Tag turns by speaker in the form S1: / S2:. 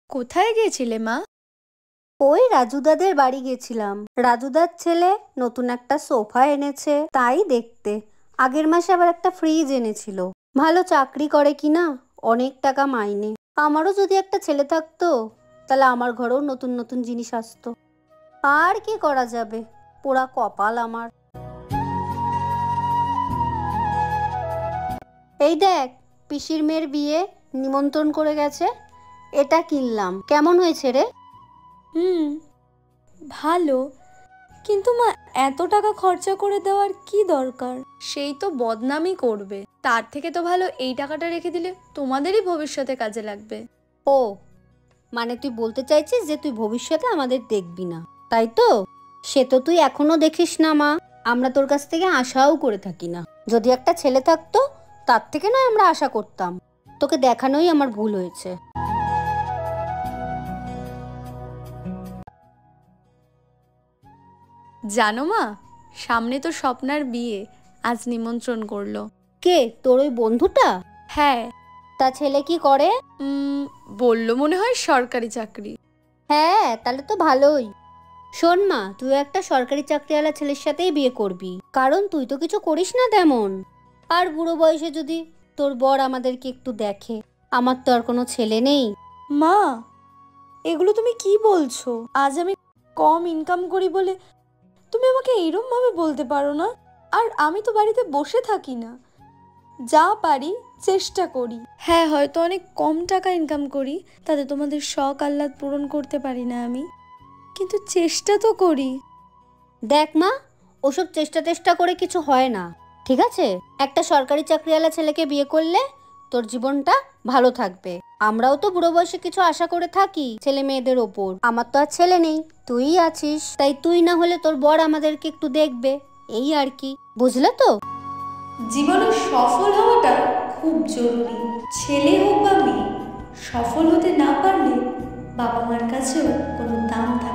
S1: কোথায় গিয়েছিলে মা?
S2: ওই রাজুদাদের বাড়ি গেছিলাম। রাজুদার ছেলে নতুন একটা সোফা এনেছে, তাই দেখতে। আগের মাসে আবার একটা ফ্রিজ এনেছিল। ভালো চাকরি করে কিনা, অনেক টাকা মাইনে। আমারও যদি একটা ছেলে থাকতো, তাহলে আমার ঘরেও নতুন নতুন জিনিস আসতো। আর কি করা যাবে, পোড়া কপাল আমার। এই দেখ, পিসির মেয়ের বিয়ে নিমন্ত্রণ করে গেছে। এটা কিনলাম, কেমন হয়েছে রে?
S1: হুম, ভালো। কিন্তু মা, এত টাকা খরচা করে দেওয়ার কি দরকার? সেই তো বদনামই করবে। তার থেকে তো ভালো এই টাকাটা রেখে দিলে তোমাদেরই ভবিষ্যতে কাজে লাগবে।
S2: ও, মানে তুই বলতে চাইছিস যে তুই ভবিষ্যতে আমাদের দেখবি না, তাই তো? সে তো তুই এখনো দেখিস না মা, আমরা তোর কাছ থেকে আশাও করে থাকি না। যদি একটা ছেলে থাকতো, তার থেকে নয় আমরা আশা করতাম। তোকে দেখানোই আমার ভুল হয়েছে।
S1: জানো মা, সামনে তো স্বপ্নার বিয়ে, আজ নিমন্ত্রণ করলো।
S2: কে, তোর ওই বন্ধুটা?
S1: হ্যাঁ।
S2: তা ছেলে কি করে?
S1: বললো মনে হয় সরকারি চাকরি।
S2: হ্যাঁ, তাহলে তো ভালোই। শোন মা, তুই একটা সরকারি চাকরিওয়ালা ছেলের সাথেই বিয়ে করবি, কারণ তুই তো কিছু করিস না তেমন। আর বুড়ো বয়সে যদি তোর বর আমাদেরকে একটু দেখে। আমার তো আর কোনো ছেলে নেই।
S1: মা, এগুলো তুমি কি বলছো? আজ আমি কম ইনকাম করি বলে তুমি আমাকে এইরকম ভাবে বলতে পারো না। আর আমি তো বাড়িতে বসে থাকি না, যা পারি চেষ্টা করি। হ্যাঁ, হয়তো অনেক কম টাকা ইনকাম করি, তাতে তোমাদের শখ আহ্লাদ পূরণ করতে পারি না আমি, কিন্তু চেষ্টা তো করি।
S2: দেখ মা, ওসব চেষ্টা করে কিছু হয় না, ঠিক আছে? একটা সরকারি চাকরিওয়ালা ছেলেকে বিয়ে করলে তোর জীবনটা ভালো থাকবে। আমরাও তো বুড়ো বয়সে কিছু আশা করে থাকি ছেলে মেয়েদের ওপর। আমার তো আর ছেলে নেই, তুই আছিস, তাই তুই না হলে তোর বর আমাদেরকে একটু দেখবে, এই আর কি। বুঝলে তো?
S1: জীবনে সফল হওয়াটা খুব জরুরি। ছেলে হোক বা মেয়ে, সফল হতে না পারলে বাবা মার কাছেও কোনো দাম থাকে